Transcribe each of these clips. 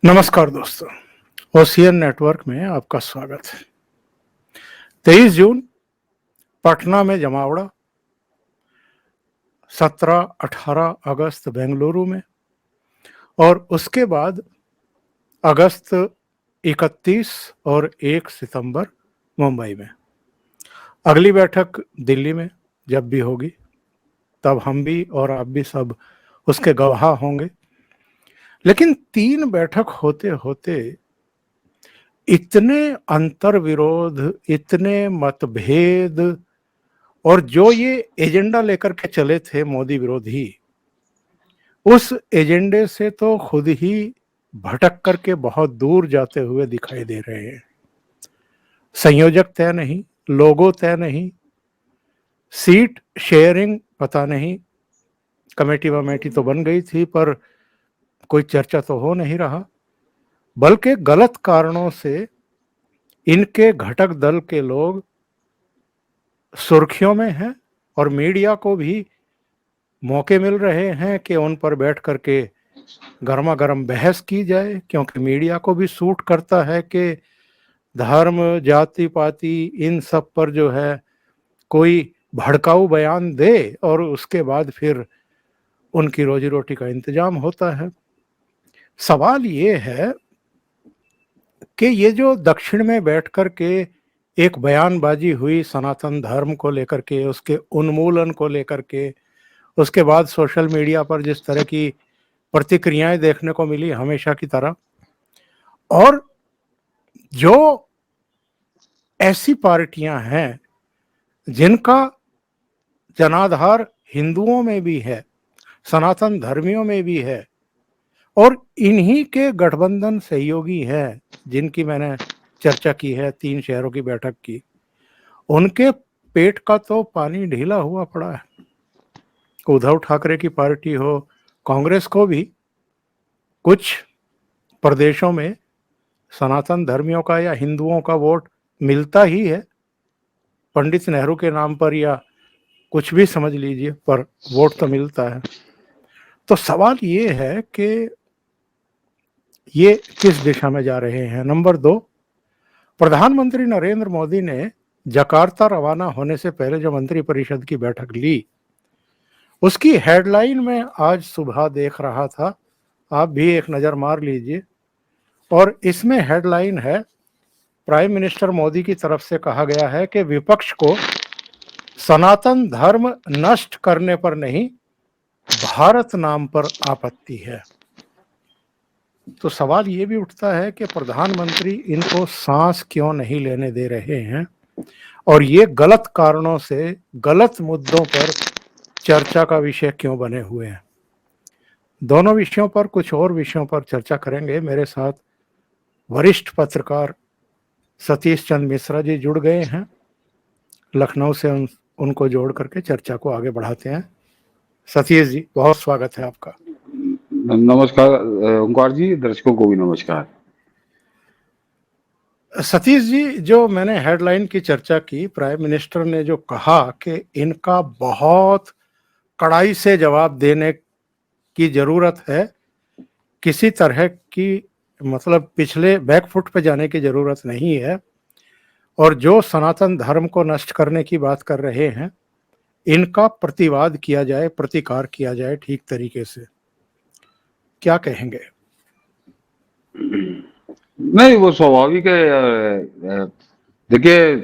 नमस्कार दोस्तों, ocean network में आपका स्वागत है। 23 जून पटना में जमावड़ा, 17-18 अगस्त बेंगलुरु में और उसके बाद अगस्त 31 और 1 सितंबर मुंबई में। अगली बैठक दिल्ली में जब भी होगी तब हम भी और आप भी सब उसके गवाह होंगे। लेकिन 3 बैठक होते होते इतने अंतर विरोध, इतने मतभेद और जो ये एजेंडा लेकर के चले थे मोदी विरोधी, उस एजेंडे से तो खुद ही भटक करके बहुत दूर जाते हुए दिखाई दे रहे हैं। संयोजक तय नहीं, लोगो तय नहीं, सीट शेयरिंग पता नहीं, कमेटी वमेटी तो बन गई थी पर कोई चर्चा तो हो नहीं रहा, बल्कि गलत कारणों से इनके घटक दल के लोग सुर्खियों में हैं और मीडिया को भी मौके मिल रहे हैं कि उन पर बैठ करके गर्मा गर्म बहस की जाए, क्योंकि मीडिया को भी सूट करता है कि धर्म, जाति पाति इन सब पर जो है कोई भड़काऊ बयान दे और उसके बाद फिर उनकी रोजी रोटी का इंतजाम होता है। सवाल ये है कि ये जो दक्षिण में बैठ कर के एक बयानबाजी हुई सनातन धर्म को लेकर के, उसके उन्मूलन को लेकर के, उसके बाद सोशल मीडिया पर जिस तरह की प्रतिक्रियाएं देखने को मिली हमेशा की तरह, और जो ऐसी पार्टियां हैं जिनका जनाधार हिंदुओं में भी है, सनातन धर्मियों में भी है और इन्हीं के गठबंधन सहयोगी हैं जिनकी मैंने चर्चा की है 3 शहरों की बैठक की, उनके पेट का तो पानी ढीला हुआ पड़ा है। उद्धव ठाकरे की पार्टी हो, कांग्रेस को भी कुछ प्रदेशों में सनातन धर्मियों का या हिंदुओं का वोट मिलता ही है, पंडित नेहरू के नाम पर या कुछ भी समझ लीजिए, पर वोट तो मिलता है। तो सवाल ये है कि ये किस दिशा में जा रहे हैं। नंबर 2, प्रधानमंत्री नरेंद्र मोदी ने जकार्ता रवाना होने से पहले जो मंत्रिपरिषद की बैठक ली, उसकी हेडलाइन में आज सुबह देख रहा था, आप भी एक नज़र मार लीजिए, और इसमें हेडलाइन है, प्राइम मिनिस्टर मोदी की तरफ से कहा गया है कि विपक्ष को सनातन धर्म नष्ट करने पर नहीं, भारत नाम पर आपत्ति है। तो सवाल ये भी उठता है कि प्रधानमंत्री इनको सांस क्यों नहीं लेने दे रहे हैं और ये गलत कारणों से गलत मुद्दों पर चर्चा का विषय क्यों बने हुए हैं। दोनों विषयों पर, कुछ और विषयों पर चर्चा करेंगे। मेरे साथ वरिष्ठ पत्रकार सतीश चंद्र मिश्रा जी जुड़ गए हैं लखनऊ से, उनको जोड़ करके चर्चा को आगे बढ़ाते हैं। सतीश जी, बहुत स्वागत है आपका। नमस्कार ओंकार जी, दर्शकों को भी नमस्कार। सतीश जी, जो मैंने हेडलाइन की चर्चा की, प्राइम मिनिस्टर ने जो कहा कि इनका बहुत कड़ाई से जवाब देने की जरूरत है, किसी तरह की मतलब पिछले बैकफुट पे जाने की जरूरत नहीं है, और जो सनातन धर्म को नष्ट करने की बात कर रहे हैं इनका प्रतिवाद किया जाए, प्रतिकार किया जाए ठीक तरीके से, क्या कहेंगे? नहीं, वो स्वाभाविक है। देखिए,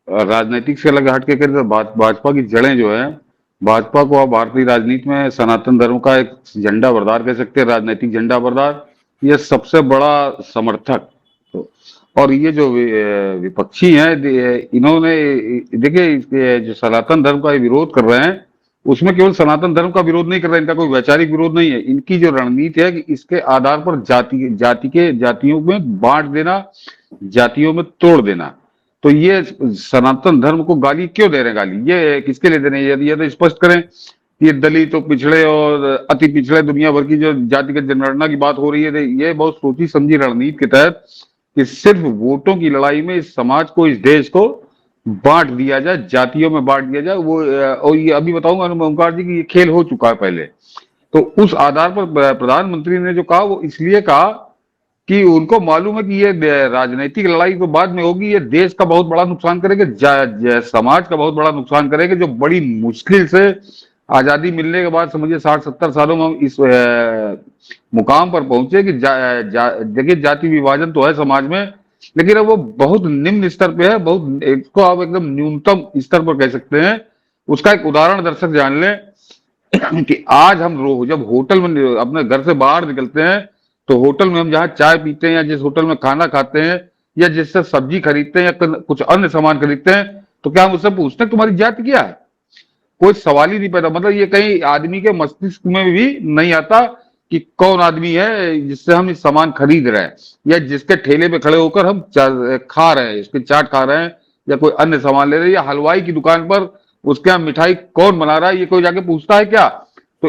राजनीतिक से अलग हट के करें तो भाजपा की जड़ें जो है, भाजपा को अब भारतीय राजनीति में सनातन धर्म का एक झंडा बरदार कह सकते हैं, राजनीतिक झंडा बरदार, ये सबसे बड़ा समर्थक। तो और ये जो विपक्षी हैं, इन्होंने देखिए जो सनातन धर्म का विरोध कर रहे हैं, उसमें केवल सनातन धर्म का विरोध नहीं कर रहे हैं, इनका कोई वैचारिक विरोध नहीं है। इनकी जो रणनीति है कि इसके आधार पर जातियों में बांट देना, जातियों में तोड़ देना। तो ये सनातन धर्म को गाली क्यों दे रहे हैं? गाली ये किसके लिए दे रहे हैं? यदि तो स्पष्ट करें। ये दलित तो पिछड़े और अति पिछड़े दुनिया भर की जो जातिगत जनगणना की बात हो रही है, ये बहुत सोची समझी रणनीति के तहत कि सिर्फ वोटों की लड़ाई में इस समाज को, इस देश को बांट दिया जाए, जातियों में बांट दिया जाए। वो और ये अभी बताऊंगा ओंकार जी की ये खेल हो चुका है पहले। तो उस आधार पर प्रधानमंत्री ने जो कहा वो इसलिए कहा कि उनको मालूम है कि ये राजनीतिक लड़ाई तो बाद में होगी, ये देश का बहुत बड़ा नुकसान करेगी, समाज का बहुत बड़ा नुकसान करेगी, जो बड़ी मुश्किल से आजादी मिलने के बाद समझिए 60-70 सालों में हम इस मुकाम पर पहुंचे कि देखिए जाति विभाजन तो है समाज में, लेकिन अब वो बहुत निम्न स्तर पे है, बहुत इसको आप एकदम न्यूनतम स्तर पर कह सकते हैं। उसका एक उदाहरण दर्शक जान लें कि आज हम जब होटल में अपने घर से बाहर निकलते हैं, तो होटल में हम जहाँ चाय पीते हैं या जिस होटल में खाना खाते हैं या जिससे सब्जी खरीदते हैं या कुछ अन्य सामान खरीदते हैं, तो क्या हम उससे पूछते हैं तुम्हारी जाति क्या है? कोई सवाल ही नहीं पैदा, मतलब ये कहीं आदमी के मस्तिष्क में भी नहीं आता कि कौन आदमी है जिससे हम इस सामान खरीद रहे हैं या जिसके ठेले पे खड़े होकर हम खा रहे हैं, इसके चाट खा रहे हैं या कोई अन्य सामान ले रहे हैं, या हलवाई की दुकान पर उसके यहाँ मिठाई कौन बना रहा है, ये कोई जाके पूछता है क्या? तो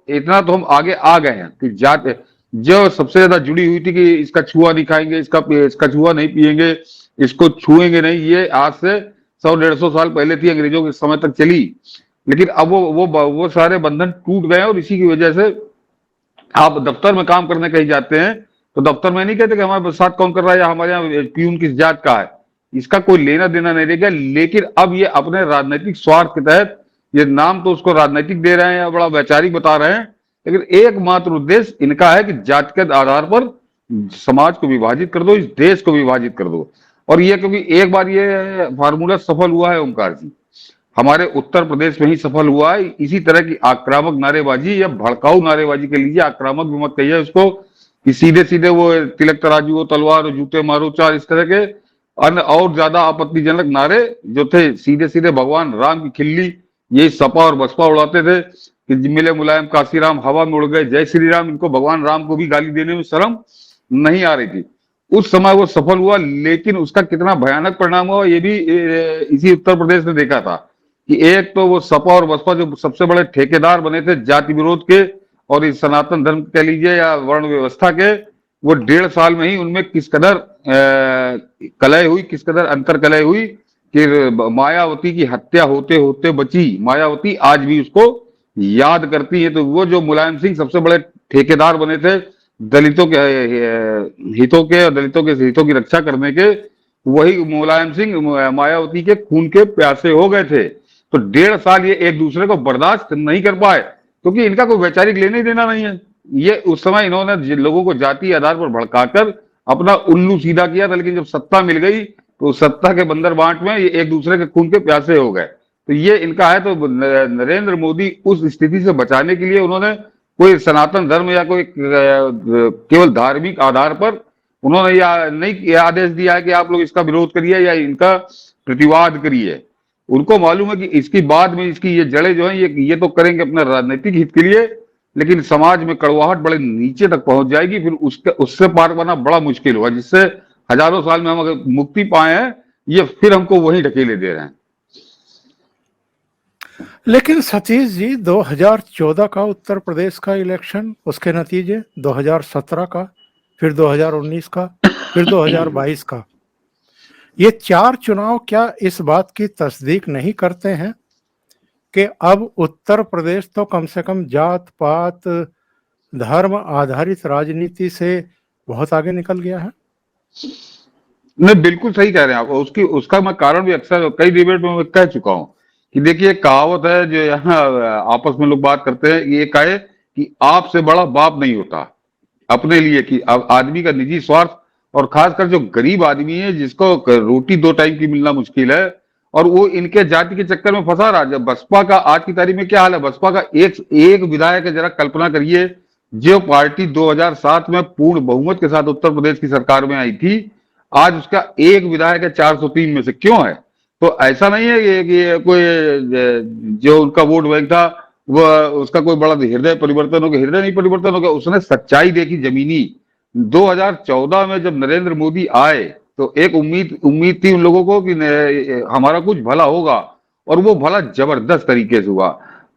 इतना तो हम आगे आ गए हैं कि जात जो सबसे ज्यादा जुड़ी हुई थी कि इसका छुआ नहीं खाएंगे, इसका छुआ नहीं पिएंगे, इसको छुएंगे नहीं, ये आज से 100-150 साल पहले थी, अंग्रेजों के समय तक चली। लेकिन अब वो सारे बंधन टूट गए और इसी की वजह से आप दफ्तर में काम करने कहीं जाते हैं तो दफ्तर में नहीं कहते कि हमारे साथ कौन कर रहा है या हमारे यहाँ प्यून किस जात का है, इसका कोई लेना देना नहीं रहेगा। लेकिन अब ये अपने राजनीतिक स्वार्थ के तहत ये नाम तो उसको राजनीतिक दे रहे हैं या बड़ा वैचारिक बता रहे हैं, लेकिन एकमात्र उद्देश्य इनका है कि जातिगत आधार पर समाज को विभाजित कर दो, इस देश को विभाजित कर दो। और ये क्योंकि एक बार ये फार्मूला सफल हुआ है ओमकार जी, हमारे उत्तर प्रदेश में ही सफल हुआ है। इसी तरह की आक्रामक नारेबाजी या भड़काऊ नारेबाजी के लीजिए, आक्रामक भी मत कहिए उसको, कि सीधे सीधे वो तिलक तराजू, तलवार, जूते मारो चार, इस तरह के अन्य और ज्यादा आपत्तिजनक नारे जो थे, सीधे सीधे भगवान राम की खिल्ली ये सपा और बसपा उड़ाते थे कि मिले मुलायम काशीराम हवा में उड़ गए जय श्री राम। इनको भगवान राम को भी गाली देने में शर्म नहीं आ रही थी। उस समय वो सफल हुआ, लेकिन उसका कितना भयानक परिणाम हुआ ये भी इसी उत्तर प्रदेश ने देखा था कि एक तो वो सपा और बसपा जो सबसे बड़े ठेकेदार बने थे जाति विरोध के और इस सनातन धर्म कह लीजिए या वर्ण व्यवस्था के, वो 1.5 साल में ही उनमें किस कदर कलह हुई, किस कदर अंतर कलह हुई कि मायावती की हत्या होते होते बची। मायावती आज भी उसको याद करती है। तो वो जो मुलायम सिंह सबसे बड़े ठेकेदार बने थे दलितों के हितों के और दलितों के हितों की रक्षा करने के, वही मुलायम सिंह मायावती के खून के प्यासे हो गए थे। तो 1.5 साल ये एक दूसरे को बर्दाश्त नहीं कर पाए क्योंकि इनका कोई वैचारिक लेने ही देना नहीं है। ये उस समय इन्होंने लोगों को जाति आधार पर भड़काकर अपना उल्लू सीधा किया था, लेकिन जब सत्ता मिल गई तो सत्ता के बंदर बांट में ये एक दूसरे के खून के प्यासे हो गए। तो ये इनका है। तो नरेंद्र मोदी उस स्थिति से बचाने के लिए उन्होंने कोई सनातन धर्म या कोई केवल धार्मिक आधार पर उन्होंने नहीं आदेश दिया है कि आप लोग इसका विरोध करिए या इनका प्रतिवाद करिए। उनको मालूम है कि इसकी बाद में इसकी ये जड़ें जो है ये तो करेंगे अपने राजनीतिक हित के लिए, लेकिन समाज में कड़वाहट बड़े नीचे तक पहुंच जाएगी, फिर उससे पार पाना बड़ा मुश्किल होगा, जिससे हजारों साल में हम अगर मुक्ति पाए हैं ये फिर हमको वहीं ढकेले दे रहे हैं। लेकिन सतीश जी 2014 का उत्तर प्रदेश का इलेक्शन, उसके नतीजे 2017 का, फिर 2019 का, फिर 2022 का, ये 4 चुनाव क्या इस बात की तस्दीक नहीं करते हैं कि अब उत्तर प्रदेश तो कम से कम जात पात धर्म आधारित राजनीति से बहुत आगे निकल गया है? नहीं, बिल्कुल सही कह रहे हैं आप। उसका मैं कारण भी अक्सर कई डिबेट में मैं कह चुका हूं कि देखिए कहावत है जो यहाँ आपस में लोग बात करते हैं, ये कहे कि आपसे बड़ा बाप नहीं होता अपने लिए, कि आदमी का निजी स्वार्थ और खासकर जो गरीब आदमी है जिसको रोटी 2 टाइम की मिलना मुश्किल है और वो इनके जाति के चक्कर में फंसा रहा। जब बसपा का आज की तारीख में क्या हाल है, बसपा का एक विधायक है, जरा कल्पना करिए, जो पार्टी 2007 में पूर्ण बहुमत के साथ उत्तर प्रदेश की सरकार में आई थी, आज उसका एक विधायक है 403 में से। क्यों है? तो ऐसा नहीं है कि कोई जो उनका वोट बैंक था वो उसका कोई बड़ा हृदय परिवर्तन हो गया, हृदय नहीं परिवर्तन हो गया, उसने सच्चाई देखी जमीनी। 2014 में जब नरेंद्र मोदी आए तो एक उम्मीद थी उन लोगों को कि हमारा कुछ भला होगा, और वो भला जबरदस्त तरीके से हुआ।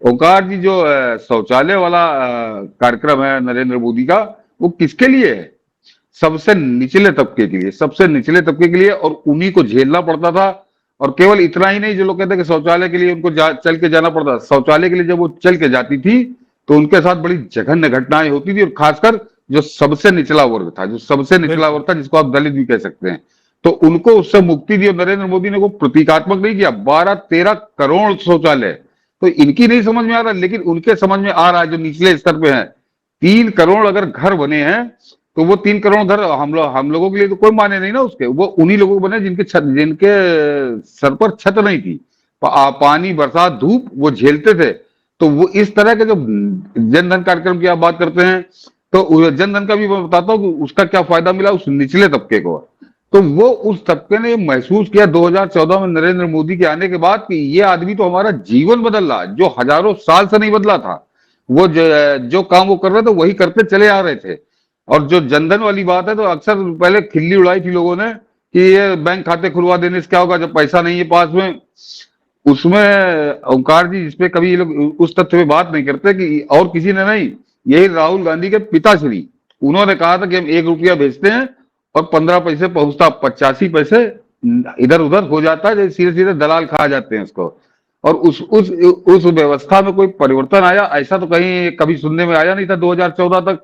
ओंकार जी, जो शौचालय वाला कार्यक्रम है नरेंद्र मोदी का, वो किसके लिए है? सबसे निचले तबके के लिए, सबसे निचले तबके के लिए, और उन्हीं को झेलना पड़ता था। और केवल इतना ही नहीं, जो लोग कहते हैं कि शौचालय के लिए उनको चल के जाना पड़ता, शौचालय के लिए जब वो चल के जाती थी तो उनके साथ बड़ी जघन्य घटनाएं होती थी, और खासकर जो सबसे निचला वर्ग था, जो सबसे निचला वर्ग था, जिसको आप दलित भी कह सकते हैं, तो उनको उससे मुक्ति दी। और नरेंद्र मोदी ने वो प्रतीकात्मक नहीं किया, 12-13 करोड़ शौचालय, तो इनकी नहीं समझ में आ रहा, लेकिन उनके समझ में आ रहा है जो निचले स्तर पे है। 3 करोड़ अगर घर बने हैं, तो वो 3 करोड़ घर हम लोगों के लिए तो कोई माने नहीं ना उसके, वो उन्हीं लोगों को बने जिनके सर पर छत नहीं थी, पानी बरसात धूप वो झेलते थे। तो वो इस तरह के जो जनधन कार्यक्रम की आप बात करते हैं, तो जनधन का भी मैं बताता हूँ कि उसका क्या फायदा मिला उस निचले तबके को। तो वो उस तबके ने महसूस किया 2014 में नरेंद्र मोदी के आने के बाद कि ये आदमी तो हमारा जीवन बदल रहा, जो हजारों साल से नहीं बदला था। वो जो काम वो कर रहे थे वही करते चले आ रहे थे। और जो जनधन वाली बात है, तो अक्सर पहले खिल्ली उड़ाई थी लोगों ने कि ये बैंक खाते खुलवा देने से क्या होगा जब पैसा नहीं है पास में। उसमें ओंकार जी, जिसपे कभी ये लोग उस तथ्य पे बात नहीं करते कि और किसी ने नहीं, यही राहुल गांधी के पिताश्री, उन्होंने कहा था कि हम 1 रुपया भेजते हैं और 15 पैसे पहुंचता, 85 पैसे इधर उधर हो जाता है, सीधे सीधे दलाल खा जाते हैं उसको। और उस व्यवस्था में कोई परिवर्तन आया, ऐसा तो कहीं कभी सुनने में आया नहीं था 2014 तक।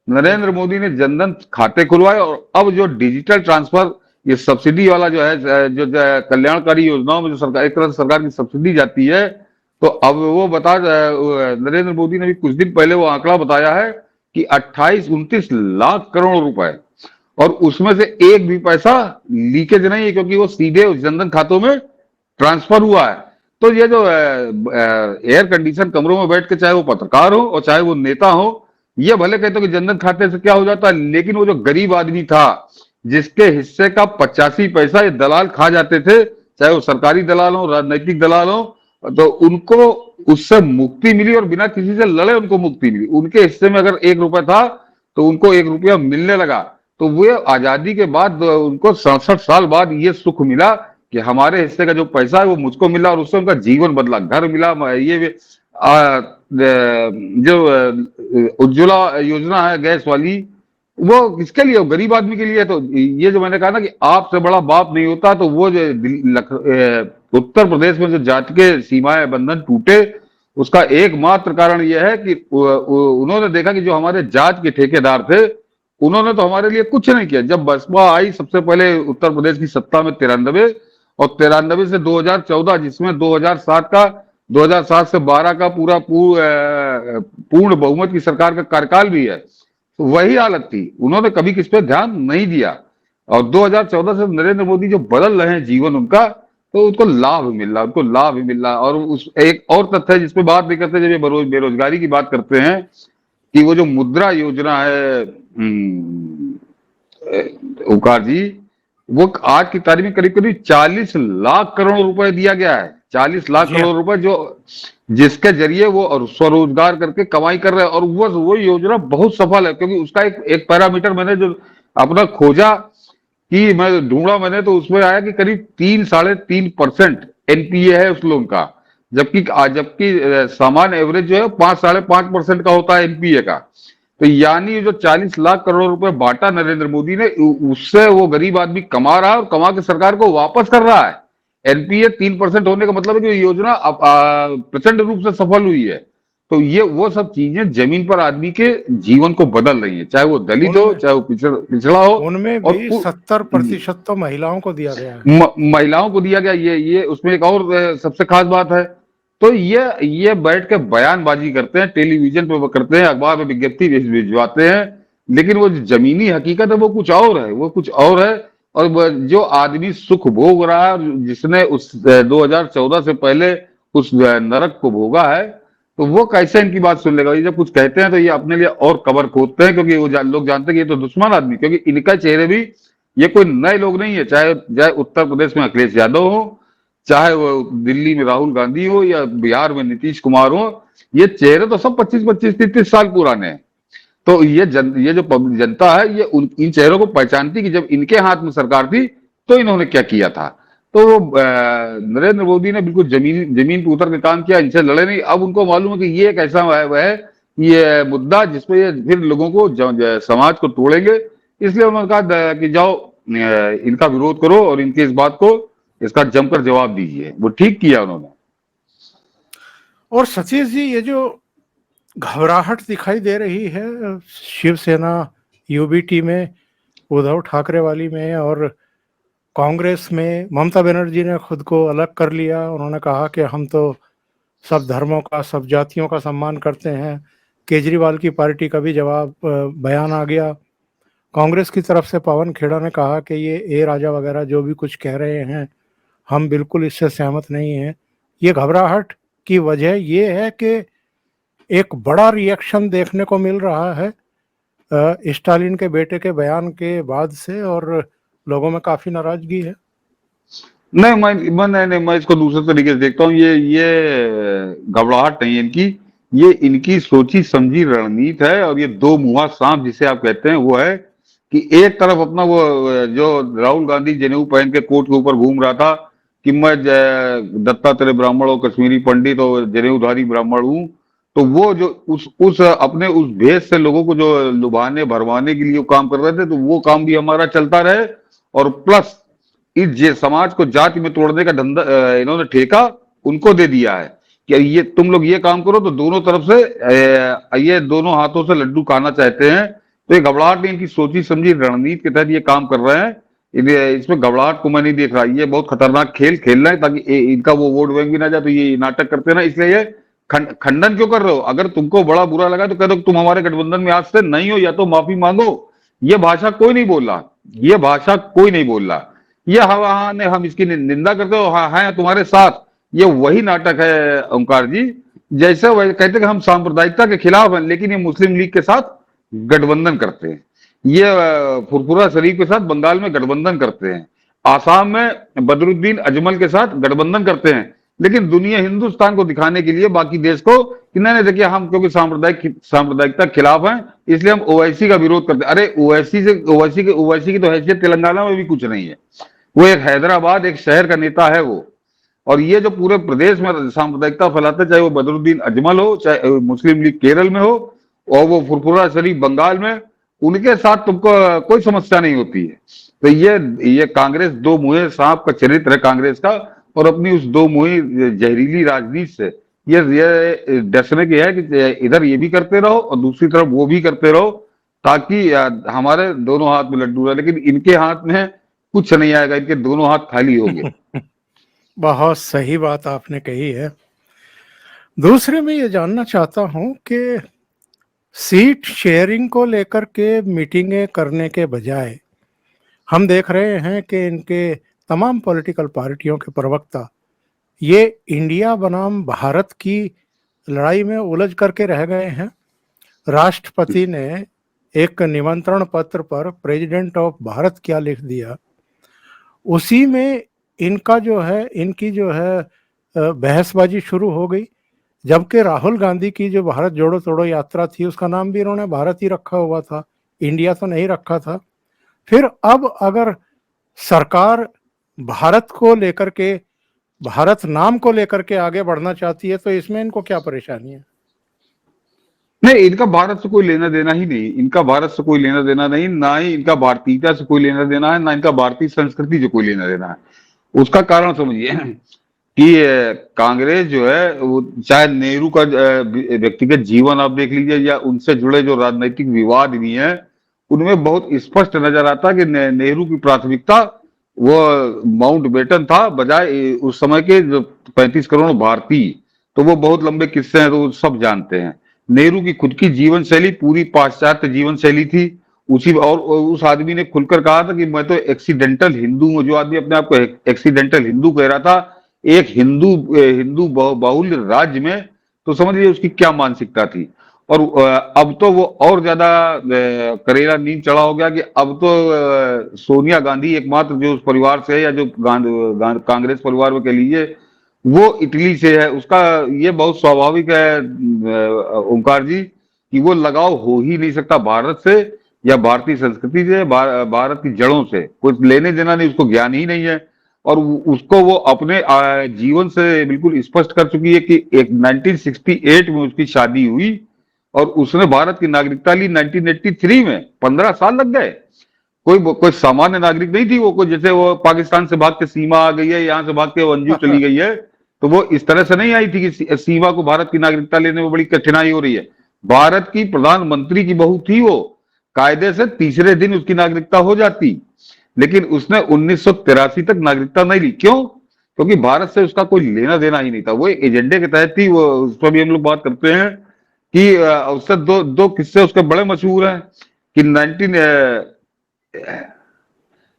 नरेंद्र मोदी ने जनधन खाते खुलवाए, और अब जो डिजिटल ट्रांसफर, ये सब्सिडी वाला जो है, जो कल्याणकारी योजनाओं में जो सरकार, एक तरह से सरकार की सब्सिडी जाती है, तो अब वो नरेंद्र मोदी ने भी कुछ दिन पहले वो आंकड़ा बताया है कि 28-29 लाख करोड़ रुपए, और उसमें से एक भी पैसा लीकेज नहीं है, क्योंकि वो सीधे उस जनधन खातों में ट्रांसफर हुआ है। तो ये जो एयर कंडीशन कमरों में बैठ के, चाहे वो पत्रकार हो और चाहे वो नेता हो, ये भले कहते हो कि जनधन खाते से क्या हो जाता है, लेकिन वो जो गरीब आदमी था जिसके हिस्से का 85 पैसा ये दलाल खा जाते थे, चाहे वो सरकारी दलाल हो, राजनीतिक दलाल हो, तो उनको उससे मुक्ति मिली, और बिना किसी से लड़े उनको मुक्ति मिली। उनके हिस्से में अगर 1 रुपया था तो उनको 1 रुपया मिलने लगा। तो वो आजादी के बाद उनको 67 साल बाद ये सुख मिला कि हमारे हिस्से का जो पैसा है वो मुझको मिला, और उससे उनका जीवन बदला, घर मिला। ये जो उज्ज्वला योजना है गैस वाली, वो किसके लिए? गरीब आदमी के लिए। तो ये जो मैंने कहा ना कि आपसे बड़ा बाप नहीं होता, तो वो जो उत्तर प्रदेश में जो जाति के सीमाएं बंधन टूटे, उसका एकमात्र कारण यह है कि उन्होंने देखा कि जो हमारे जात के ठेकेदार थे, उन्होंने तो हमारे लिए कुछ नहीं किया। जब बसपा आई सबसे पहले उत्तर प्रदेश की सत्ता में 93, और 93 से 2014, जिसमें 2007 से 12 का पूर्ण बहुमत की सरकार का कार्यकाल भी है, तो वही हालत थी। उन्होंने कभी किस पे ध्यान नहीं दिया। और 2014 से नरेंद्र मोदी जो बदल रहे हैं जीवन उनका, तो उनको लाभ मिल रहा, उनको लाभ ही मिल रहा। और उस एक और तथ्य है जिसपे बात नहीं करते, जब ये बेरोजगारी की बात करते हैं, कि वो जो मुद्रा योजना है ओंकार जी, वो आज की तारीख में करीब करीब 40 लाख करोड़ रुपए दिया गया है। 40 लाख करोड़ रुपए, जो जिसके जरिए वो स्वरोजगार करके कमाई कर रहे हैं। और वो योजना बहुत सफल है, क्योंकि उसका एक पैरामीटर मैंने जो अपना खोजा, कि मैं ढूंढा मैंने, तो उसमें आया कि करीब 3-3.5% एनपीए है उस लोन का, जबकि सामान्य एवरेज जो है 5-5.5% का होता है एनपीए का। तो यानी जो 40 लाख करोड़ रुपए बांटा नरेंद्र मोदी ने, उससे वो गरीब आदमी कमा रहा है, और कमा के सरकार को वापस कर रहा है। एनपीए 3% होने का मतलब है कि योजना प्रचंड रूप से सफल हुई है। तो ये वो सब चीजें जमीन पर आदमी के जीवन को बदल रही है, चाहे वो दलित हो, चाहे वो पिछड़ा हो। उनमें भी 70% तो महिलाओं को दिया गया है। महिलाओं को दिया गया। ये उसमें एक और सबसे खास बात है। तो ये बैठ के बयानबाजी करते हैं, टेलीविजन पे करते हैं, अखबार में विज्ञप्ति भिजवाते हैं, लेकिन वो जमीनी हकीकत है वो कुछ और है, वो कुछ और है। और जो आदमी सुख भोग रहा है, जिसने उस 2014 से पहले उस नरक को भोगा है, तो वो कैसे इनकी बात सुन लेगा? ये जब कुछ कहते हैं तो ये अपने लिए और कबर खोदते हैं, क्योंकि वो लोग जानते हैं कि ये तो दुश्मन आदमी, क्योंकि इनका चेहरे भी, ये कोई नए लोग नहीं है। चाहे उत्तर प्रदेश में अखिलेश यादव हो, चाहे वो दिल्ली में राहुल गांधी हो, या बिहार में नीतीश कुमार हो, ये चेहरे तो सब 25-25, 30 साल पुराने हैं। तो ये जो जनता है, ये इन चेहरों को पहचानती कि जब इनके हाथ में सरकार थी तो इन्होंने क्या किया था। तो नरेंद्र मोदी ने बिल्कुल जमीन पे उतर के काम किया, इनसे लड़े नहीं। अब उनको मालूम है कि ये एक ऐसा है ये मुद्दा जिसपे ये फिर लोगों को, समाज को तोड़ेंगे। इसलिए उन्होंने कहा कि जाओ इनका विरोध करो, और इनकी इस बात को, इसका जमकर जवाब दीजिए। वो ठीक किया उन्होंने। और सतीश जी, ये जो घबराहट दिखाई दे रही है शिवसेना यूबीटी में, उद्धव ठाकरे वाली में, और कांग्रेस में ममता बनर्जी ने खुद को अलग कर लिया। उन्होंने कहा कि हम तो सब धर्मों का, सब जातियों का सम्मान करते हैं। केजरीवाल की पार्टी का भी जवाब बयान आ गया। कांग्रेस की तरफ से पवन खेड़ा ने कहा कि ये ए राजा वगैरह जो भी कुछ कह रहे हैं, हम बिल्कुल इससे सहमत नहीं हैं। ये घबराहट की वजह ये है कि एक बड़ा रिएक्शन देखने को मिल रहा है स्टालिन के बेटे के बयान के बाद से, और लोगों में काफी नाराजगी है। नहीं मैं इसको दूसरे तरीके से देखता हूँ। ये घबराहट नहीं है इनकी, ये इनकी सोची समझी रणनीति है। और ये दो मुहा सांप जिसे आप कहते हैं वो है कि एक तरफ अपना वो जो राहुल गांधी जनेऊ पहन के कोर्ट के ऊपर घूम रहा था कि मैं दत्तात्रेय ब्राह्मण और कश्मीरी पंडित और जनेऊधारी ब्राह्मण हूँ, तो वो जो उस अपने उस भेष से लोगों को जो लुभाने भरवाने के लिए वो काम कर रहे थे, तो वो काम भी हमारा चलता रहे। और प्लस इस समाज को जाति में तोड़ने का धंधा इन्होंने ठेका उनको दे दिया है कि ये तुम लोग ये काम करो, तो दोनों तरफ से ये दोनों हाथों से लड्डू खाना चाहते हैं। तो ये घबराहट नहीं, इनकी सोची समझी रणनीति के तहत ये काम कर रहे हैं। इसमें घबराहट को मैं नहीं देख रहा। ये बहुत खतरनाक खेल खेल रहे हैं ताकि इनका वो वोट बैंक भी ना जाए। तो ये नाटक करते हैं ना, इसलिए ये खंडन क्यों कर रहे हो? अगर तुमको बड़ा बुरा लगा तो कह दो तुम हमारे गठबंधन में आज से नहीं हो, या तो माफी मांगो। ये भाषा कोई नहीं बोल रहा, ये भाषा कोई नहीं बोल रहा। ये हाँ ने हम इसकी निंदा करते हो, हाँ है तुम्हारे साथ। ये वही नाटक है ओंकार जी, जैसे वह कहते हैं कि हम सांप्रदायिकता के खिलाफ हैं, लेकिन ये मुस्लिम लीग के साथ गठबंधन करते हैं। ये फुरफुरा शरीफ के साथ बंगाल में गठबंधन करते हैं। आसाम में बदरुद्दीन अजमल के साथ गठबंधन करते हैं। लेकिन दुनिया हिंदुस्तान को दिखाने के लिए बाकी देश को कि नहीं देखिए हम क्योंकि सांप्रदायिकता के खिलाफ हैं, इसलिए हम ओवैसी का विरोध करते हैं। अरे ओवैसी की तो हैसियत तेलंगाना में भी कुछ नहीं है। वो एक हैदराबाद एक शहर का नेता है वो। और ये जो पूरे प्रदेश में सांप्रदायिकता फैलाते, चाहे वो बदरुद्दीन अजमल हो, चाहे मुस्लिम लीग केरल में हो, और वो फुरफुरा शरीफ बंगाल में, उनके साथ तुमको कोई समस्या नहीं होती है। तो ये कांग्रेस दो मुहे सांप का चरित्र है कांग्रेस का। और अपनी उस दो मुही जहरीली राजनीति से ये डसने की है कि इधर ये भी करते रहो और दूसरी तरफ वो भी करते रहो, ताकि हमारे दोनों हाथ में लड्डू रहे। लेकिन इनके हाथ में कुछ नहीं आएगा, इनके दोनों हाथ खाली होंगे। बहुत सही बात आपने कही है। दूसरे में ये जानना चाहता हूं कि सीट शेयरिंग को लेकर के मीटिंगें करने के बजाय हम देख रहे हैं कि इनके तमाम पॉलिटिकल पार्टियों के प्रवक्ता ये इंडिया बनाम भारत की लड़ाई में उलझ करके रह गए हैं। राष्ट्रपति ने एक निमंत्रण पत्र पर प्रेसिडेंट ऑफ भारत क्या लिख दिया, उसी में इनकी जो है बहसबाजी शुरू हो गई। जबकि राहुल गांधी की जो भारत जोड़ो तोड़ो यात्रा थी उसका नाम भी इन्होंने भारत ही रखा हुआ था, इंडिया तो नहीं रखा था। फिर अब अगर सरकार भारत को लेकर के, भारत नाम को लेकर के आगे बढ़ना चाहती है, तो इसमें इनको क्या परेशानी है? नहीं, इनका भारत से कोई लेना देना ही नहीं। इनका भारत से कोई लेना देना नहीं, ना ही इनका भारतीयता से कोई लेना देना है, ना इनका भारतीय संस्कृति से कोई लेना देना है। उसका कारण समझिए कि कांग्रेस जो है वो चाहे नेहरू का व्यक्तिगत जीवन आप देख लीजिए, या उनसे जुड़े जो राजनीतिक विवाद भी हैं, उनमें बहुत स्पष्ट नजर आता है कि नेहरू की प्राथमिकता वो माउंट बेटन था, बजाय उस समय के जो 35 करोड़ भारतीय। तो वो बहुत लंबे किस्से हैं, तो वो सब जानते हैं। नेहरू की खुद की जीवन शैली पूरी पाश्चात्य जीवन शैली थी। और उस आदमी ने खुलकर कहा था कि मैं तो एक्सीडेंटल हिंदू हूं। जो आदमी अपने आप को एक्सीडेंटल हिंदू कह रहा था एक हिंदू बाहुल्य राज्य में, तो समझिए उसकी क्या मानसिकता थी। और अब तो वो और ज्यादा करेला नींद चढ़ा हो गया कि अब तो सोनिया गांधी एकमात्र जो उस परिवार से है, या जो कांग्रेस परिवार में कह लीजिए, वो इटली से है। उसका ये बहुत स्वाभाविक है ओंकार जी कि वो लगाव हो ही नहीं सकता भारत से, या भारतीय संस्कृति से, भारत की जड़ों से कुछ लेने देना नहीं, उसको ज्ञान ही नहीं है। और उसको वो अपने जीवन से बिल्कुल स्पष्ट कर चुकी है कि एक 1968 में उसकी शादी हुई और उसने भारत की नागरिकता ली 1983 में। 15 साल लग गए। कोई सामान्य नागरिक नहीं थी वो, कोई जैसे वो पाकिस्तान से भाग के सीमा आ गई है, यहां से भाग के अंजू चली गई है। तो वो इस तरह से नहीं आई थी कि सीमा को भारत की नागरिकता लेने में बड़ी कठिनाई हो रही है। भारत की प्रधानमंत्री की बहू थी वो, कायदे से तीसरे दिन उसकी नागरिकता हो जाती, लेकिन उसने 1983 तक नागरिकता नहीं ली। क्यों? क्योंकि भारत से उसका कोई लेना देना ही नहीं था, वो एक एजेंडे के तहत थी। वो उस पर भी हम लोग बात करते हैं कि उससे दो दो किस्से उसके बड़े मशहूर हैं कि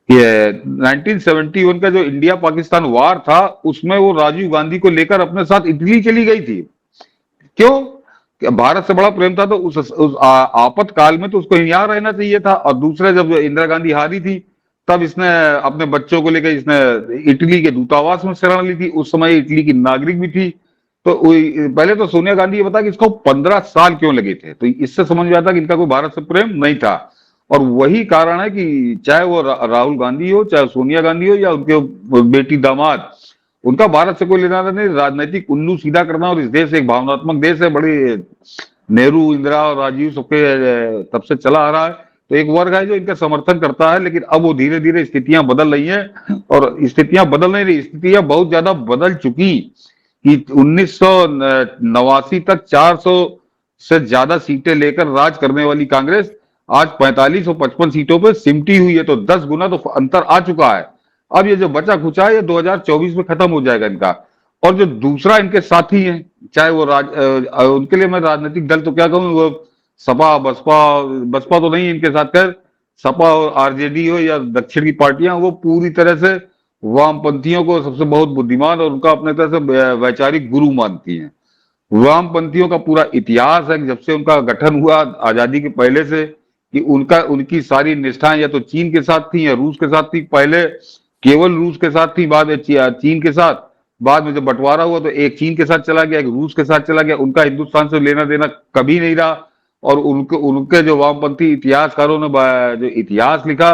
1971 का जो इंडिया पाकिस्तान वार था, उसमें वो राजीव गांधी को लेकर अपने साथ इटली चली गई थी। क्यों? कि भारत से बड़ा प्रेम था, तो उस आपातकाल में तो उसको यहाँ रहना चाहिए था। और दूसरा, जब इंदिरा गांधी हारी थी, तब इसने अपने बच्चों को लेकर इसने इटली के दूतावास में शरण ली थी। उस समय इटली की नागरिक भी थी। तो पहले तो सोनिया गांधी ये बता कि इसको 15 साल क्यों लगे थे, तो इससे समझ में आता कि इनका कोई भारत से प्रेम नहीं था। और वही कारण है कि चाहे वो राहुल गांधी हो, चाहे सोनिया गांधी हो, या उनके बेटी दामाद, उनका भारत से कोई लेना देना नहीं। राजनीतिक उल्लू सीधा करना, और इस देश एक भावनात्मक देश है, बड़ी नेहरू, इंदिरा और राजीव सबके तब से चला आ रहा है। तो एक वर्ग है जो इनका समर्थन करता है, लेकिन अब वो धीरे धीरे स्थितियां बदल रही हैं, और स्थितियां बदल नहीं रही, स्थितियां बहुत ज्यादा बदल चुकी। कि 1989 तक 400 से ज्यादा सीटें लेकर राज करने वाली कांग्रेस आज 45 और 55 सीटों पर सिमटी हुई है। तो 10 गुना तो अंतर आ चुका है। अब ये जो बचा खुचा है, ये 2024 में खत्म हो जाएगा इनका। और जो दूसरा इनके साथी हैं, चाहे वो उनके लिए मैं राजनीतिक दल तो क्या कहूँ, वो सपा बसपा, बसपा तो नहीं इनके साथ, खैर सपा और आरजेडी हो या दक्षिण की पार्टियां, वो पूरी तरह से वामपंथियों को सबसे बहुत बुद्धिमान और उनका अपने तरह से वैचारिक गुरु मानती हैं। वामपंथियों का पूरा इतिहास है कि जब से उनका गठन हुआ आजादी के पहले से, कि उनकी सारी निष्ठाएं या तो चीन के साथ थी या रूस के साथ थी। पहले केवल रूस के साथ थी, बाद में चीन के साथ। बाद में जब बंटवारा हुआ तो एक चीन के साथ चला गया, एक रूस के साथ चला गया। उनका हिंदुस्तान से लेना देना कभी नहीं रहा। और उनके उनके जो वामपंथी इतिहासकारों ने जो इतिहास लिखा,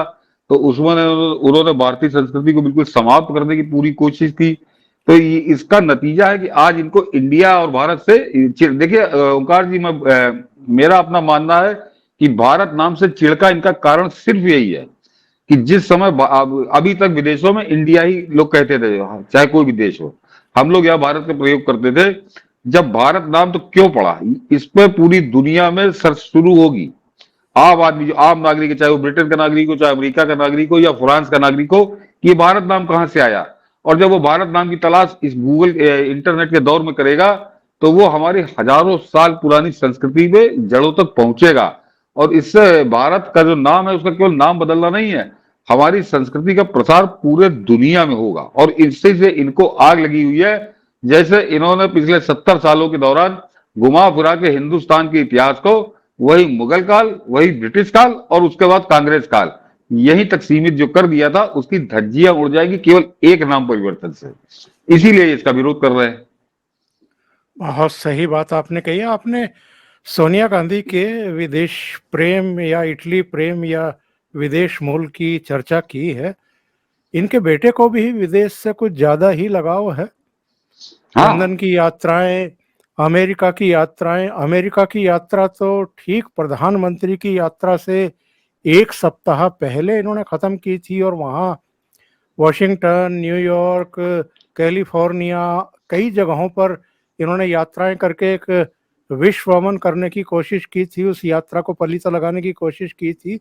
तो उसमें उन्होंने भारतीय संस्कृति को बिल्कुल समाप्त करने की पूरी कोशिश की। तो इसका नतीजा है कि आज इनको इंडिया और भारत से देखिए ओंकार जी, मेरा अपना मानना है कि भारत नाम से चिढ़का इनका कारण सिर्फ यही है कि जिस समय अभी तक विदेशों में इंडिया ही लोग कहते थे, चाहे कोई भी देश हो, हम लोग यहाँ भारत का प्रयोग करते थे। जब भारत नाम तो क्यों पड़ा, इस पर पूरी दुनिया में सर्च शुरू होगी। आम आदमी, जो आम नागरिक है, चाहे वो ब्रिटेन का नागरिक हो, चाहे अमेरिका का नागरिक हो, या फ्रांस का नागरिक हो, कि ये भारत नाम कहां से आया। और जब वो भारत नाम की तलाश इस गूगल इंटरनेट के दौर में करेगा, तो वो हमारी हजारों साल पुरानी संस्कृति में जड़ों तक पहुंचेगा। और इससे भारत का जो नाम है, उसका केवल नाम बदलना नहीं है, हमारी संस्कृति का प्रसार पूरे दुनिया में होगा। और इससे से इनको आग लगी हुई है। जैसे इन्होंने पिछले 70 सालों के दौरान घुमा फिरा के हिंदुस्तान के इतिहास को वही मुगल काल, वही ब्रिटिश काल, और उसके बाद कांग्रेस काल, यहीं तक सीमित जो कर दिया था, उसकी धज्जियां उड़ जाएगी केवल एक नाम परिवर्तन से। इसीलिए इसका विरोध कर रहे हैं। बहुत सही बात आपने कही। आपने सोनिया गांधी के विदेश प्रेम या इटली प्रेम या विदेश मूल की चर्चा की है। इनके बेटे को भी विदेश से कुछ ज्यादा ही लगाव है। हाँ, लंदन की यात्राएं, अमेरिका की यात्राएं, अमेरिका की यात्रा तो ठीक प्रधानमंत्री की यात्रा से एक सप्ताह पहले इन्होंने खत्म की थी, और वहाँ वॉशिंगटन, न्यूयॉर्क, कैलिफोर्निया, कई जगहों पर इन्होंने यात्राएं करके एक विश्व भ्रमण करने की कोशिश की थी, उस यात्रा को पलीता लगाने की कोशिश की थी।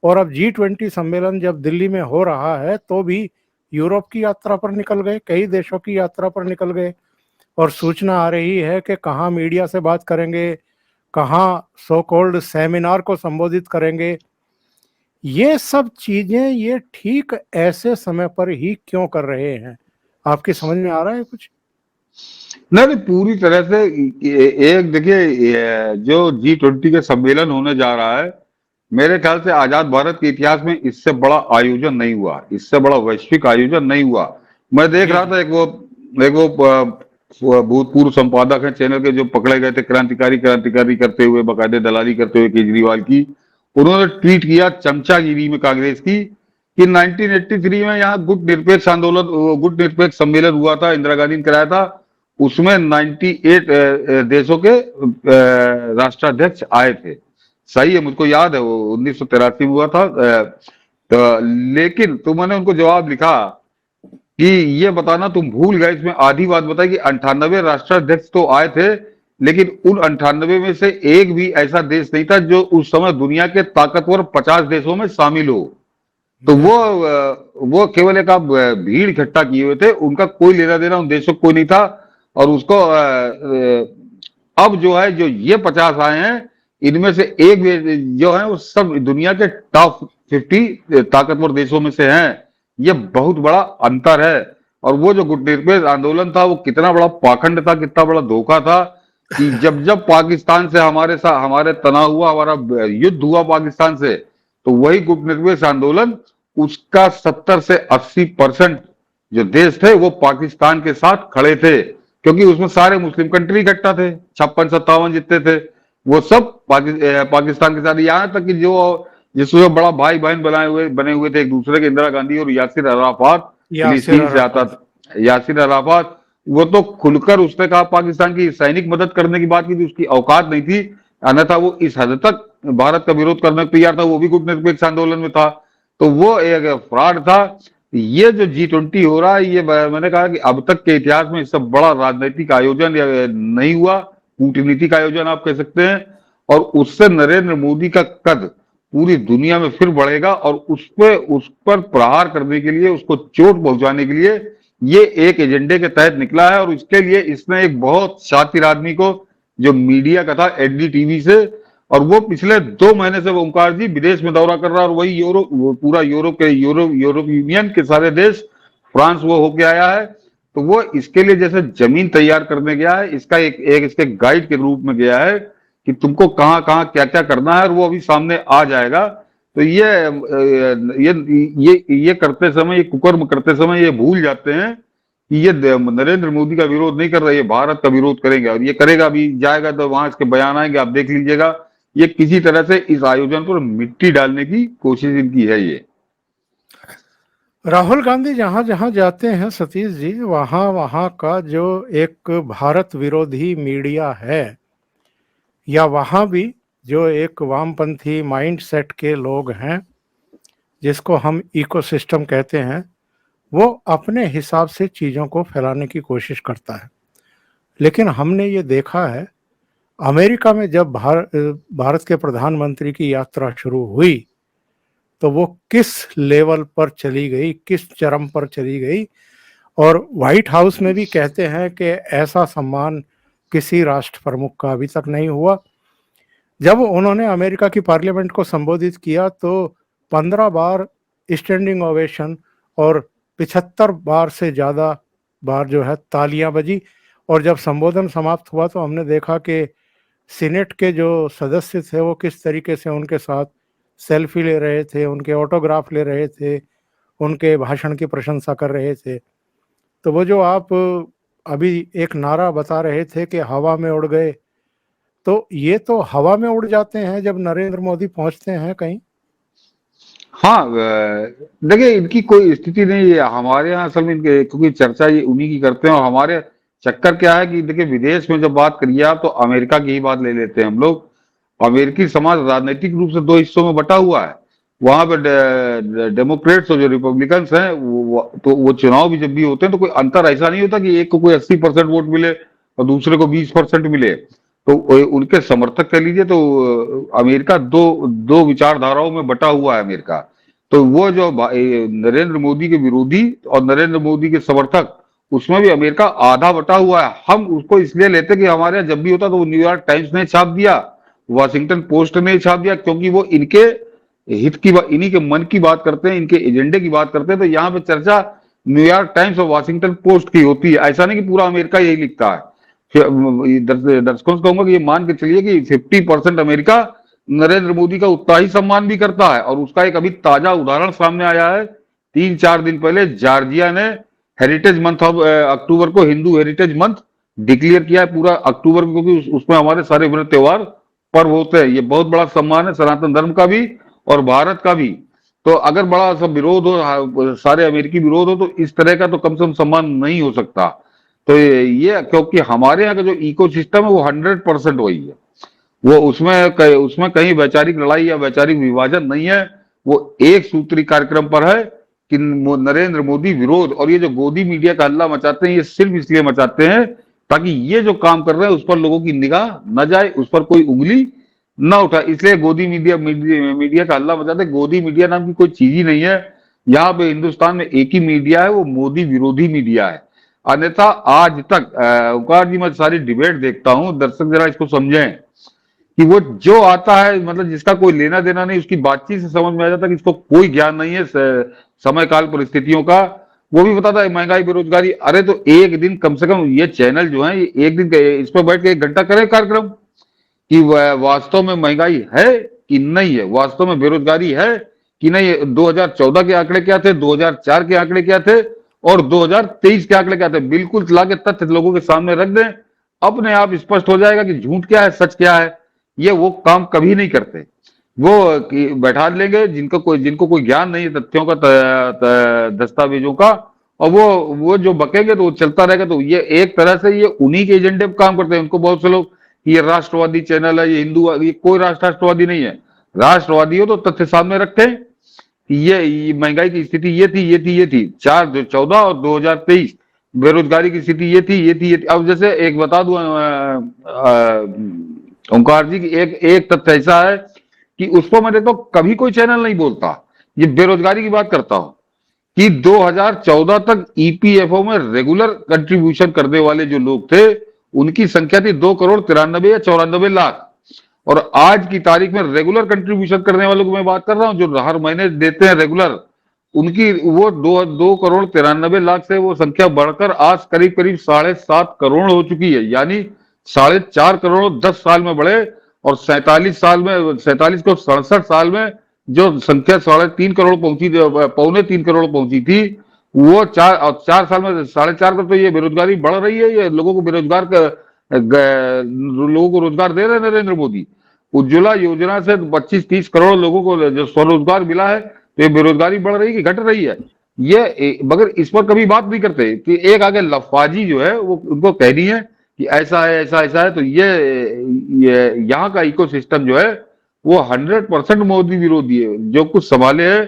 और अब G20 सम्मेलन जब दिल्ली में हो रहा है, तो भी यूरोप की यात्रा पर निकल गए, कई देशों की यात्रा पर निकल गए। और सूचना आ रही है कि कहाँ मीडिया से बात करेंगे, कहाँ सो कॉल्ड सेमिनार को संबोधित करेंगे। ये सब चीजें ये ठीक ऐसे समय पर ही क्यों कर रहे हैं, आपकी समझ में आ रहा है कुछ? नहीं नहीं, पूरी तरह से। एक देखिए, जो G20 का सम्मेलन होने जा रहा है, मेरे ख्याल से आजाद भारत के इतिहास में इससे बड़ा आयोजन नहीं हुआ, इससे बड़ा वैश्विक आयोजन नहीं हुआ। मैं देख जी रहा जी। था, वो भूतपूर्व संपादक हैं चैनल के, जो पकड़े गए थे क्रांतिकारी क्रांतिकारी करते हुए, बाकायदे दलाली करते हुए केजरीवाल की। उन्होंने ट्वीट किया चमचागिरी में कांग्रेस की, कि 1983 में यहाँ गुट निरपेक्ष आंदोलन, गुट निरपेक्ष सम्मेलन हुआ था, इंदिरा गांधी ने कराया था। उसमें 98 देशों के राष्ट्राध्यक्ष आए थे। सही है, मुझको याद है, वो 1983 में हुआ था। लेकिन तो मैंने उनको जवाब लिखा कि ये बताना तुम भूल गए, इसमें आधी बात बताई कि 98 राष्ट्राध्यक्ष तो आए थे, लेकिन उन 98 में से एक भी ऐसा देश नहीं था जो उस समय दुनिया के ताकतवर 50 देशों में शामिल हो। तो बिल्कुल। वो केवल एक आप भीड़ इकट्ठा किए हुए थे, उनका कोई लेना देना उन देशों को कोई नहीं था। और उसको अब जो है, जो ये 50 आए हैं, इनमें से एक जो है वो सब दुनिया के टॉप 50 ताकतवर देशों में से हैं। ये बहुत बड़ा अंतर है। और वो जो गुटनिरपेक्ष आंदोलन था, वो कितना बड़ा पाखंड था, कितना बड़ा धोखा था, कि जब जब पाकिस्तान से हमारे साथ हमारे तनाव हुआ, हमारा युद्ध हुआ पाकिस्तान से, तो वही गुटनिरपेक्ष आंदोलन, उसका 70 से 80% जो देश थे वो पाकिस्तान के साथ खड़े थे, क्योंकि उसमें सारे मुस्लिम कंट्री इकट्ठा थे, 56-57 जितने थे, वो सब पाकिस्तान के साथ। यहाँ तक कि जो जिसमें बड़ा भाई बहन बने हुए थे एक दूसरे के, इंदिरा गांधी और यासिर अराफात, यासिर फिलिस्तीन से आता अराफात। था यासिर अराफात। वो तो खुलकर उसने कहा, पाकिस्तान की सैनिक मदद करने की बात की थी, उसकी औकात नहीं थी, अन्यथा वो इस हद तक भारत का विरोध करने को तैयार था, वो भी गुटनिरपेक्ष आंदोलन में था। तो वो एक फ्रॉड था। ये जो G20 हो रहा है, ये मैंने कहा कि अब तक के इतिहास में इससे बड़ा राजनीतिक आयोजन नहीं हुआ, कूटनीतिक आयोजन आप कह सकते हैं। और उससे नरेंद्र मोदी का कद पूरी दुनिया में फिर बढ़ेगा, और उस पर प्रहार करने के लिए, उसको चोट पहुंचाने के लिए ये एक एजेंडे के तहत निकला है। और इसके लिए इसने एक बहुत शातिर आदमी को, जो मीडिया का था, एनडीटीवी से, और वो पिछले 2 महीने से वो ओंकार जी विदेश में दौरा कर रहा है, और वही पूरा यूरोप यूनियन के सारे देश, फ्रांस वो होके आया है। तो वो इसके लिए जैसे जमीन तैयार करने गया है, इसका एक इसके गाइड के रूप में गया है कि तुमको कहाँ कहाँ क्या क्या करना है, और वो अभी सामने आ जाएगा। तो ये करते समय, ये कुकर्म करते समय ये भूल जाते हैं कि ये नरेंद्र मोदी का विरोध नहीं कर रहे, ये भारत का विरोध करेंगे, और ये करेगा भी, जाएगा तो वहां इसके बयान आएंगे, आप देख लीजिएगा। ये किसी तरह से इस आयोजन पर मिट्टी डालने की कोशिश इनकी है ये। राहुल गांधी जहां जहां जाते हैं सतीश जी, वहां वहां का जो एक भारत विरोधी मीडिया है, या वहां भी जो एक वामपंथी माइंडसेट के लोग हैं, जिसको हम इकोसिस्टम कहते हैं, वो अपने हिसाब से चीज़ों को फैलाने की कोशिश करता है। लेकिन हमने ये देखा है, अमेरिका में जब भारत के प्रधानमंत्री की यात्रा शुरू हुई, तो वो किस लेवल पर चली गई, किस चरम पर चली गई। और व्हाइट हाउस में भी कहते हैं कि ऐसा सम्मान किसी राष्ट्र प्रमुख का अभी तक नहीं हुआ। जब उन्होंने अमेरिका की पार्लियामेंट को संबोधित किया, तो 15 बार स्टैंडिंग ओवेशन और 75 बार से ज़्यादा बार जो है तालियां बजी। और जब संबोधन समाप्त हुआ, तो हमने देखा कि सीनेट के जो सदस्य थे, वो किस तरीके से उनके साथ सेल्फी ले रहे थे, उनके ऑटोग्राफ ले रहे थे, उनके भाषण की प्रशंसा कर रहे थे। तो वो जो आप अभी एक नारा बता रहे थे कि हवा में उड़ गए, तो ये तो हवा में उड़ जाते हैं जब नरेंद्र मोदी पहुंचते हैं कहीं। हाँ, देखिए, इनकी कोई स्थिति नहीं है हमारे यहाँ असल में, इनके क्योंकि चर्चा ये उन्हीं की करते हैं। और हमारे चक्कर क्या है कि देखिए, विदेश में जब बात करिए आप, तो अमेरिका की ही बात ले लेते हैं हम लोग। अमेरिकी समाज राजनीतिक रूप से 2 हिस्सों में बटा हुआ है। वहां पे डेमोक्रेट्स और जो रिपब्लिकन्स हैं, तो वो चुनाव भी जब भी होते हैं, तो कोई अंतर ऐसा नहीं होता कि एक को कोई 80% वोट मिले और दूसरे को 20% मिले। तो उनके समर्थक कह लीजिए, तो अमेरिका दो दो विचारधाराओं में बटा हुआ है अमेरिका। तो वो जो नरेंद्र मोदी के विरोधी और नरेंद्र मोदी के समर्थक, उसमें भी अमेरिका आधा बटा हुआ है। हम उसको इसलिए लेते कि हमारे यहाँ जब भी होता तो वो न्यूयॉर्क टाइम्स ने छाप दिया, वाशिंगटन पोस्ट ने छाप दिया, क्योंकि वो इनके हित की बात, इन्हीं के मन की बात करते हैं, इनके एजेंडे की बात करते हैं। तो यहाँ पे चर्चा न्यूयॉर्क टाइम्स और वाशिंगटन पोस्ट की होती है, ऐसा नहीं कि पूरा अमेरिका यही लिखता है। दर्शकों से कहूंगा कि ये मान के चलिए कि 50% अमेरिका नरेंद्र मोदी का उतना ही सम्मान भी करता है। और उसका एक अभी ताजा उदाहरण सामने आया है। 3-4 दिन पहले जॉर्जिया ने हेरिटेज मंथ ऑफ अक्टूबर को हिंदू हेरिटेज मंथ डिक्लेयर किया है, पूरा अक्टूबर को, क्योंकि उसमें हमारे सारे वृत त्योहार पर्व होते हैं। ये बहुत बड़ा सम्मान है सनातन धर्म का भी और भारत का भी। तो अगर बड़ा सब विरोध हो, सारे अमेरिकी विरोध हो, तो इस तरह का तो कम से कम सम्मान नहीं हो सकता। तो ये क्योंकि हमारे यहाँ का जो इकोसिस्टम है वो 100% वही है। वो उसमें कहीं वैचारिक लड़ाई या वैचारिक विभाजन नहीं है। वो एक सूत्री कार्यक्रम पर है कि नरेंद्र मोदी विरोध। और ये जो गोदी मीडिया का हल्ला मचाते हैं, ये सिर्फ इसलिए मचाते हैं ताकि ये जो काम कर रहे हैं उस पर लोगों की निगाह न जाए, उस पर कोई उंगली न उठाए। इसलिए गोदी मीडिया का हल्ला मचाते। गोदी मीडिया नाम की कोई चीज ही नहीं है। यहाँ पे हिंदुस्तान में एक ही मीडिया है, वो मोदी विरोधी मीडिया है। अन्यथा आज तक ओंकार जी, मैं सारी डिबेट देखता हूँ, दर्शक जरा इसको समझें कि वो जो आता है, मतलब जिसका कोई लेना देना नहीं, उसकी बातचीत से समझ में आ जाता है कि इसको कोई ज्ञान नहीं है समय काल परिस्थितियों का। वो भी बताता है महंगाई बेरोजगारी। अरे तो एक दिन कम से कम ये चैनल जो है, ये एक दिन इस पर बैठ के 1 घंटा करे कार्यक्रम कि वास्तव में महंगाई है कि नहीं है, वास्तव में बेरोजगारी है कि नहीं है। 2014 के आंकड़े क्या थे, 2004 के आंकड़े क्या थे और 2023 के आंकड़े क्या थे, बिल्कुल ला के तथ्य लोगों के सामने रख दें, अपने आप स्पष्ट हो जाएगा कि झूठ क्या है सच क्या है। ये वो काम कभी नहीं करते। वो बैठा लेंगे जिनको कोई ज्ञान नहीं है तथ्यों का, दस्तावेजों का, और वो जो बकेंगे तो वो चलता रहेगा। तो ये एक तरह से ये उन्हीं के एजेंडे पे काम करते हैं। उनको बहुत से लोग ये राष्ट्रवादी चैनल है, ये हिंदू, ये कोई राष्ट्रवादी नहीं है। राष्ट्रवादी हो तो तथ्य सामने रखे कि ये महंगाई की स्थिति ये थी 2014 और 2023, बेरोजगारी की स्थिति ये थी। अब जैसे एक बता दूं ओंकार जी की, एक एक तथ्य ऐसा है कि उसको मैं देखता हूं कभी कोई चैनल नहीं बोलता। ये बेरोजगारी की बात करता हूं कि 2014 तक ईपीएफओ में रेगुलर कंट्रीब्यूशन करने वाले जो लोग थे, उनकी संख्या थी 2 करोड़ 93 या 94 लाख। और आज की तारीख में रेगुलर कंट्रीब्यूशन करने वालों की मैं बात कर रहा हूं, जो हर महीने देते हैं रेगुलर, उनकी वो 2 करोड़ 93 लाख से वो संख्या बढ़कर आज करीब करीब 7.5 करोड़ हो चुकी है। यानी 4.5 करोड़ 10 साल में बढ़े। और 47 में जो संख्या 3.5 करोड़ पहुंची, 2.25 करोड़ पहुंची थी, वो 4 साल में 4.5 करोड़। तो ये बेरोजगारी बढ़ रही है, ये लोगों को लोगों को रोजगार दे रहे हैं नरेंद्र मोदी। उज्ज्वला योजना से 25-30 करोड़ लोगों को जो स्वरोजगार मिला है, तो ये बेरोजगारी बढ़ रही है कि घट रही है? मगर इस पर कभी बात नहीं करते कि एक आगे लफाजी जो है वो उनको कहनी है कि ऐसा है ऐसा ऐसा है। तो ये यहाँ का इकोसिस्टम जो है वो 100% मोदी विरोधी है। जो कुछ संभाले है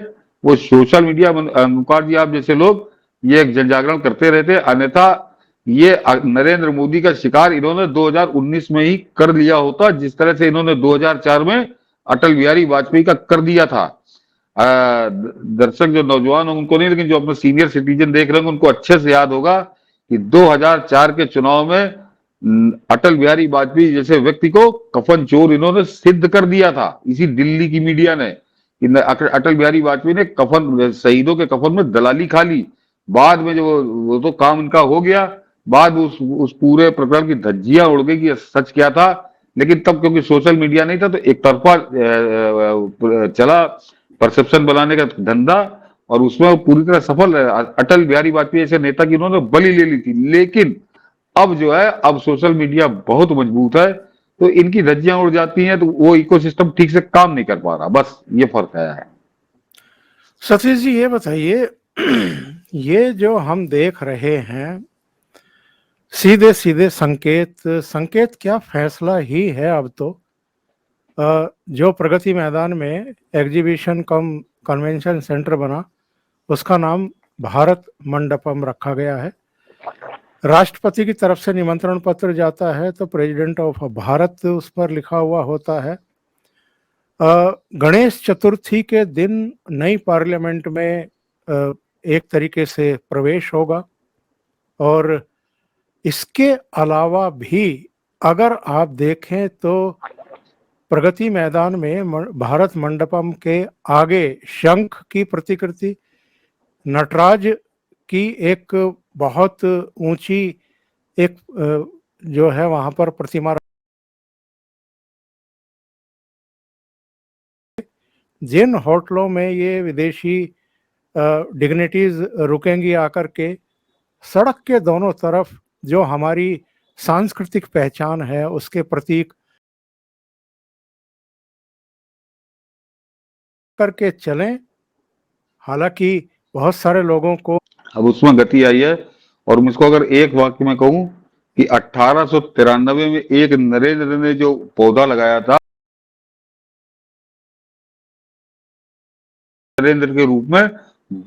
वो सोशल मीडिया, मुकार जी आप जैसे लोग ये एक जन जागरण करते रहते, अन्यथा ये नरेंद्र मोदी का शिकार इन्होंने 2019 में ही कर लिया होता, जिस तरह से इन्होंने 2004 में अटल बिहारी वाजपेयी का कर दिया था। दर्शक जो नौजवान हो उनको नहीं, लेकिन जो अपने सीनियर सिटीजन देख रहे हैं उनको अच्छे से याद होगा कि 2004 के चुनाव में अटल बिहारी वाजपेयी जैसे व्यक्ति को कफन चोर इन्होंने सिद्ध कर दिया था, इसी दिल्ली की मीडिया ने। अटल बिहारी वाजपेयी ने कफन, शहीदों के कफन में दलाली खा ली। बाद में जो वो तो काम इनका हो गया, बाद उस पूरे प्रकरण की धज्जियां उड़ गई कि सच क्या था। लेकिन तब क्योंकि सोशल मीडिया नहीं था तो एक तरफा चला परसेप्शन बनाने का धंधा, और उसमें वो पूरी तरह सफल रहे। अटल बिहारी वाजपेयी ऐसे नेता की उन्होंने बलि ले ली थी। लेकिन अब जो है, अब सोशल मीडिया बहुत मजबूत है, तो इनकी धज्जियां उड़ जाती हैं, तो वो इकोसिस्टम ठीक से काम नहीं कर पा रहा। बस ये फर्क है। सतीश जी ये बताइए, ये जो हम देख रहे हैं सीधे सीधे संकेत क्या, फैसला ही है अब तो। जो प्रगति मैदान में एग्जीबिशन कम कन्वेंशन सेंटर बना, उसका नाम भारत मंडपम रखा गया है। राष्ट्रपति की तरफ से निमंत्रण पत्र जाता है तो प्रेसिडेंट ऑफ भारत उस पर लिखा हुआ होता है। गणेश चतुर्थी के दिन नई पार्लियामेंट में एक तरीके से प्रवेश होगा। और इसके अलावा भी अगर आप देखें तो प्रगति मैदान में भारत मंडपम के आगे शंख की प्रतिकृति, नटराज की एक बहुत ऊंची एक जो है वहां पर प्रतिमा, जिन होटलों में ये विदेशी डिग्निटीज रुकेंगी आकर के, सड़क के दोनों तरफ जो हमारी सांस्कृतिक पहचान है उसके प्रतीक करके चलें। हालांकि बहुत सारे लोगों को अब उसमें गति आई है। और मैं इसको अगर एक वाक्य में कहूं कि 1893 में एक नरेंद्र ने जो पौधा लगाया था, नरेंद्र के रूप में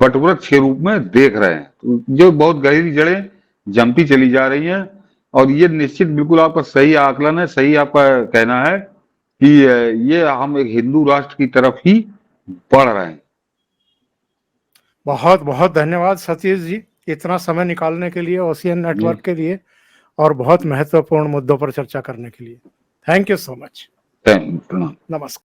वटवृक्ष के रूप में देख रहे हैं, तो जो बहुत गहरी जड़ें जमती चली जा रही हैं। और ये निश्चित बिल्कुल आपका सही आकलन है, सही आपका कहना है कि ये हम एक हिंदू राष्ट्र की तरफ ही बढ़ रहे हैं। बहुत बहुत धन्यवाद सतीश जी, इतना समय निकालने के लिए ओशियन नेटवर्क के लिए और बहुत महत्वपूर्ण मुद्दों पर चर्चा करने के लिए। Thank you so much. प्रणाम। नमस्कार।